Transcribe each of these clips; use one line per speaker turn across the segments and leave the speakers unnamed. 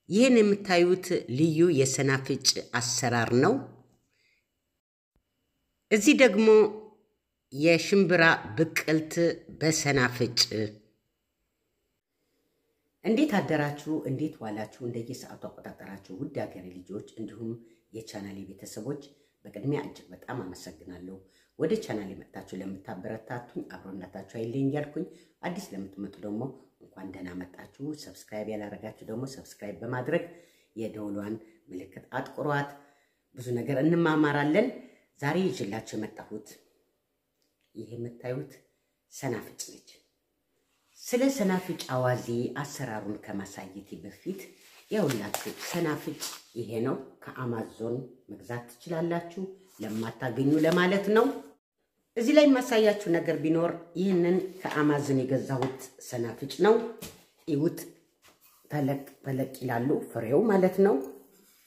ይህን የምታዩት ልዩ የሰናፍጭ አሰራር ነው። እዚህ ደግሞ የሽምብራ ብቅልት በሰናፍጭ። እንዴት አደራችሁ? እንዴት ዋላችሁ? እንደየሰዓቱ አቆጣጠራችሁ ውድ ሀገሬ ልጆች እንዲሁም የቻናሌ ቤተሰቦች በቅድሚያ እጅግ በጣም አመሰግናለሁ። ወደ ቻናሌ መጣችሁ ለምታበረታቱኝ አብሮነታችሁ አይለኝ ያልኩኝ፣ አዲስ ለምትመጡ ደግሞ እንኳን ደህና መጣችሁ። ሰብስክራይብ ያላረጋችሁ ደግሞ ሰብስክራይብ በማድረግ የደወሏን ምልክት አጥቁሯት። ብዙ ነገር እንማማራለን። ዛሬ ይዤላችሁ የመጣሁት ይሄ የምታዩት ሰናፍጭ ነች። ስለ ሰናፍጭ አዋዜ አሰራሩን ከማሳየቴ በፊት ያውላችሁ ሰናፍጭ ይሄ ነው። ከአማዞን መግዛት ትችላላችሁ ለማታገኙ ለማለት ነው። እዚህ ላይ ማሳያችሁ ነገር ቢኖር ይሄንን ከአማዞን የገዛሁት ሰናፍጭ ነው። ይውት ተለቅ ይላሉ ፍሬው ማለት ነው።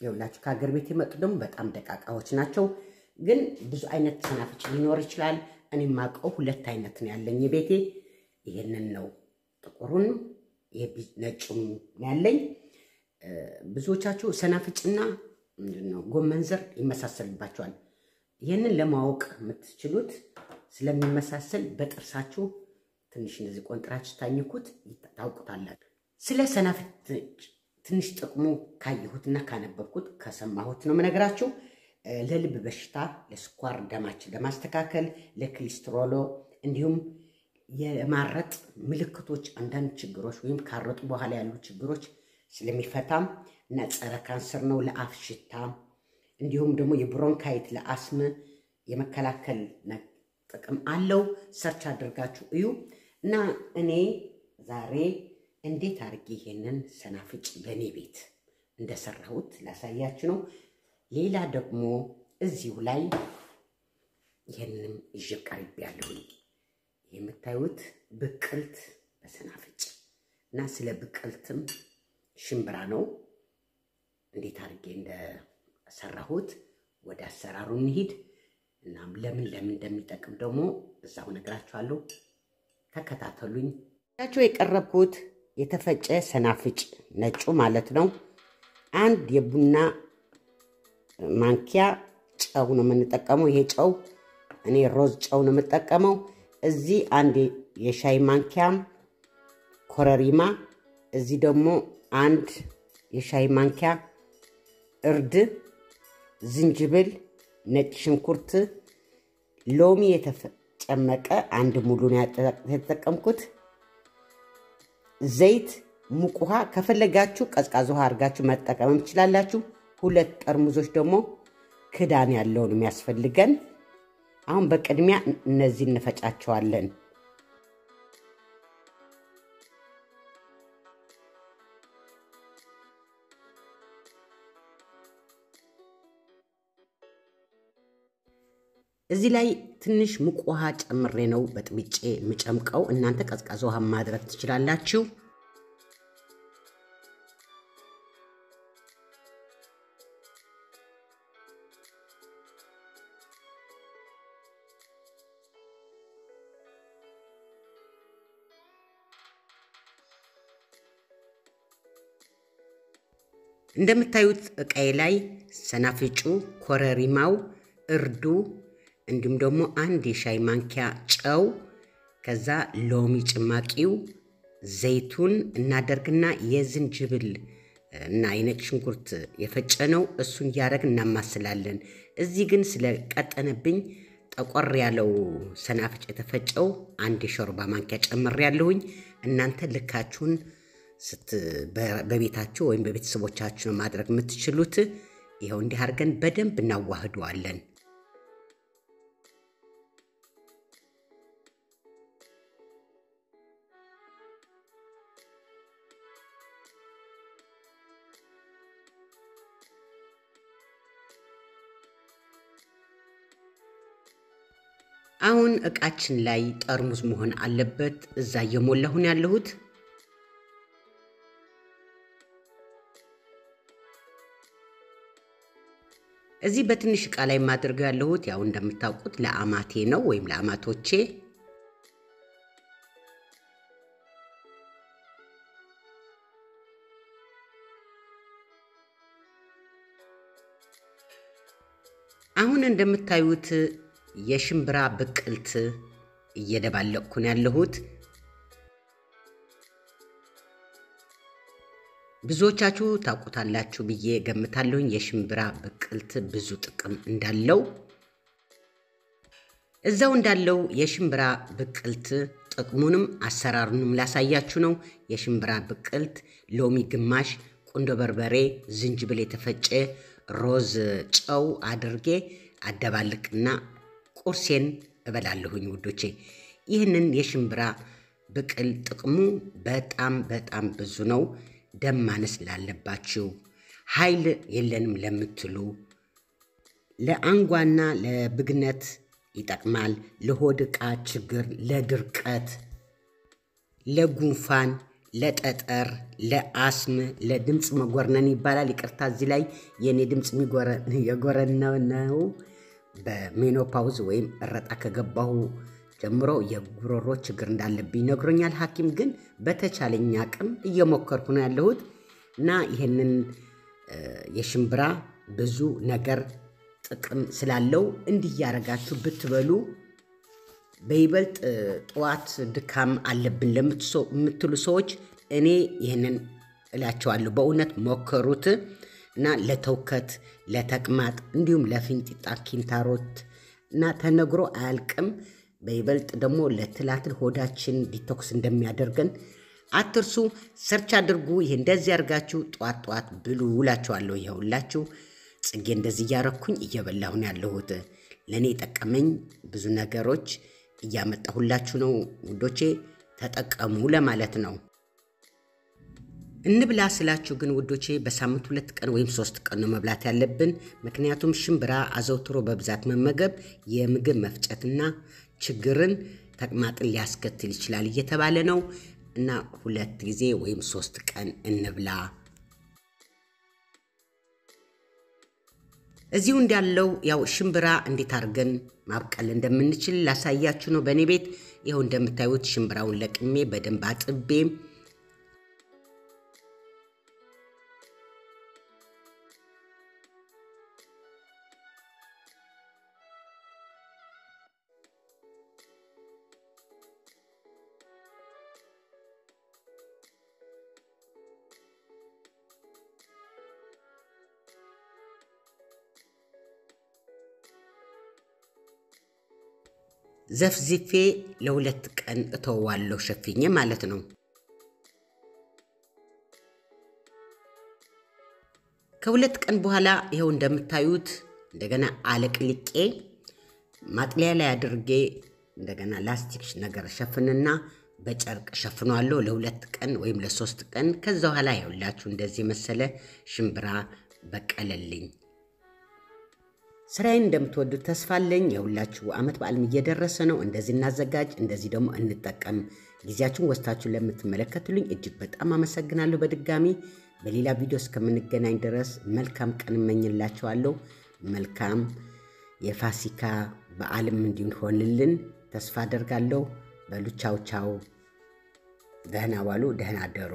ያውላችሁ ከሀገር ቤት የመጡ ደግሞ በጣም ደቃቃዎች ናቸው። ግን ብዙ አይነት ሰናፍጭ ሊኖር ይችላል። እኔ ማቀው ሁለት አይነት ነው ያለኝ ቤቴ። ይሄንን ነው ጥቁሩን ነጩም ያለኝ። ብዙዎቻችሁ ሰናፍጭና ምንድነው ጎመን ዘር ይመሳሰልባቸዋል። ይሄንን ለማወቅ የምትችሉት ስለሚመሳሰል በጥርሳችሁ ትንሽ እንደዚህ ቆንጥራችሁ ታኝኩት ታውቁታላችሁ። ስለ ሰናፍጭ ትንሽ ጥቅሙ ካየሁትና ካነበብኩት ከሰማሁት ነው የምነግራችሁ። ለልብ በሽታ፣ ለስኳር ደማችን ለማስተካከል፣ ለኮሌስትሮል እንዲሁም የማረጥ ምልክቶች አንዳንድ ችግሮች ወይም ካረጡ በኋላ ያሉ ችግሮች ስለሚፈታም እና ጸረ ካንሰር ነው። ለአፍ ሽታ እንዲሁም ደግሞ የብሮንካይት ለአስም የመከላከል ጥቅም አለው። ሰርች አድርጋችሁ እዩ። እና እኔ ዛሬ እንዴት አድርጌ ይሄንን ሰናፍጭ በኔ ቤት እንደሰራሁት ላሳያችሁ ነው። ሌላ ደግሞ እዚሁ ላይ ይሄንንም ይዤ ቀርቤያለሁ። የምታዩት ብቅልት በሰናፍጭ እና ስለ ብቅልትም ሽምብራ ነው። እንዴት አድርጌ እንደሰራሁት ወደ አሰራሩ እንሂድ። እናም ለምን እንደሚጠቅም ደግሞ እዛው ነግራችኋለሁ። ተከታተሉኝ። ታችሁ የቀረብኩት የተፈጨ ሰናፍጭ ነጩ ማለት ነው። አንድ የቡና ማንኪያ ጨው ነው የምንጠቀመው። ይሄ ጨው እኔ ሮዝ ጨው ነው የምጠቀመው። እዚህ አንድ የሻይ ማንኪያ ኮረሪማ፣ እዚህ ደግሞ አንድ የሻይ ማንኪያ እርድ፣ ዝንጅብል፣ ነጭ ሽንኩርት፣ ሎሚ የተጨመቀ አንድ ሙሉ ነው የተጠቀምኩት፣ ዘይት፣ ሙቅ ውሃ፣ ከፈለጋችሁ ቀዝቃዛ ውሃ አድርጋችሁ መጠቀም ትችላላችሁ። ሁለት ጠርሙሶች ደግሞ ክዳን ያለው ነው የሚያስፈልገን። አሁን በቅድሚያ እነዚህ እንፈጫቸዋለን። እዚህ ላይ ትንሽ ሙቅ ውሃ ጨምሬ ነው በጥብጬ የምጨምቀው። እናንተ ቀዝቃዛ ውሃ ማድረግ ትችላላችሁ። እንደምታዩት እቃዬ ላይ ሰናፍጩ፣ ኮረሪማው፣ እርዱ እንዲሁም ደግሞ አንድ የሻይ ማንኪያ ጨው፣ ከዛ ሎሚ ጭማቂው፣ ዘይቱን እናደርግና የዝንጅብል እና የነጭ ሽንኩርት የፈጨነው እሱን ያረግን እናማስላለን። እዚህ ግን ስለቀጠነብኝ ጠቆር ያለው ሰናፍጭ የተፈጨው አንድ የሾርባ ማንኪያ ጨምሬያለሁኝ። እናንተ ልካችሁን በቤታችሁ ወይም በቤተሰቦቻችሁ ነው ማድረግ የምትችሉት። ይሄው እንዲህ አድርገን በደንብ እናዋህደዋለን። አሁን እቃችን ላይ ጠርሙስ መሆን አለበት። እዛ እየሞላሁን ያለሁት እዚህ በትንሽ እቃ ላይ ማድረግ ያለሁት ያው እንደምታውቁት ለአማቴ ነው ወይም ለአማቶቼ። አሁን እንደምታዩት የሽምብራ ብቅልት እየደባለቅኩ ነው ያለሁት። ብዙዎቻችሁ ታውቁታላችሁ ብዬ ገምታለሁ የሽምብራ ብቅልት ብዙ ጥቅም እንዳለው። እዛው እንዳለው የሽምብራ ብቅልት ጥቅሙንም አሰራሩንም ላሳያችሁ ነው። የሽምብራ ብቅልት ሎሚ ግማሽ፣ ቁንዶ በርበሬ፣ ዝንጅብል የተፈጨ፣ ሮዝ ጨው አድርጌ አደባልቅና ቁርሴን እበላለሁኝ ውዶቼ። ይህንን የሽምብራ ብቅል ጥቅሙ በጣም ብዙ ነው። ደም ማነስ ላለባችሁ፣ ኃይል የለንም ለምትሉ፣ ለአንጓና ለብግነት ይጠቅማል። ለሆድ ዕቃ ችግር፣ ለድርቀት፣ ለጉንፋን፣ ለጠጠር፣ ለአስም፣ ለድምፅ መጎርነን ይባላል። ይቅርታ እዚህ ላይ የኔ ድምፅ የጎረነው ነው። በሜኖፓውዝ ወይም እረጣ ከገባሁ ጀምሮ የጉሮሮ ችግር እንዳለብኝ ነግሮኛል ሐኪም። ግን በተቻለኝ አቅም እየሞከርኩ ነው ያለሁት እና ይሄንን የሽምብራ ብዙ ነገር ጥቅም ስላለው እንዲያረጋችሁ ብትበሉ በይበልጥ ጠዋት ድካም አለብን ለምትሉ ሰዎች እኔ ይሄንን እላቸዋለሁ። በእውነት ሞከሩት እና ለተውከት፣ ለተቅማጥ እንዲሁም ለፊንጢጣ ኪንታሮት እና ተነግሮ አያልቅም። በይበልጥ ደግሞ ለትላትል ሆዳችን ዲቶክስ እንደሚያደርገን አትርሱ። ሰርች አድርጉ። ይሄ እንደዚህ አድርጋችሁ ጧት ብሉ ውላችኋለሁ። ይኸውላችሁ ጽጌ እንደዚህ እያረኩኝ እየበላሁ ነው ያለሁት። ለኔ ጠቀመኝ ብዙ ነገሮች እያመጣሁላችሁ ነው ውዶቼ፣ ተጠቀሙ ለማለት ነው። እንብላ ስላችሁ ግን ውዶቼ በሳምንት 2 ቀን ወይም 3 ቀን ነው መብላት ያለብን። ምክንያቱም ሽምብራ አዘውትሮ በብዛት መመገብ የምግብ መፍጨትና ችግርን ተቅማጥን ሊያስከትል ይችላል እየተባለ ነው እና 2 ጊዜ ወይም 3 ቀን እንብላ። እዚሁ እንዳለው ያው ሽምብራ እንዴት አድርገን ማብቀል እንደምንችል ላሳያችሁ ነው። በእኔ ቤት ይኸው እንደምታዩት ሽምብራውን ለቅሜ በደንብ አጥቤ ዘፍዝፌ ለ2 ቀን እተዋለሁ ሸፍኜ ማለት ነው። ከ2 ቀን በኋላ ይኸው እንደምታዩት እንደገና አለቅልቄ ማጥለያ ላይ አድርጌ እንደገና ላስቲክ ነገር ሸፍንና በጨርቅ ሸፍኗለሁ ለ2 ቀን ወይም ለ3 ቀን። ከዛ በኋላ ይኸውላችሁ እንደዚህ መሰለ ሽምብራ በቀለልኝ። ስራዬን እንደምትወዱት ተስፋ አለኝ። ይኸውላችሁ ዓመት በዓልም እየደረሰ ነው። እንደዚህ እናዘጋጅ፣ እንደዚህ ደግሞ እንጠቀም። ጊዜያችሁን ወስዳችሁ ለምትመለከቱልኝ እጅግ በጣም አመሰግናለሁ። በድጋሚ በሌላ ቪዲዮ እስከምንገናኝ ድረስ መልካም ቀን እመኝላችኋለሁ። መልካም የፋሲካ በዓልም እንዲሆንልን ተስፋ አደርጋለሁ። በሉ ቻው ቻው። ደህና ዋሉ፣ ደህና አደሩ።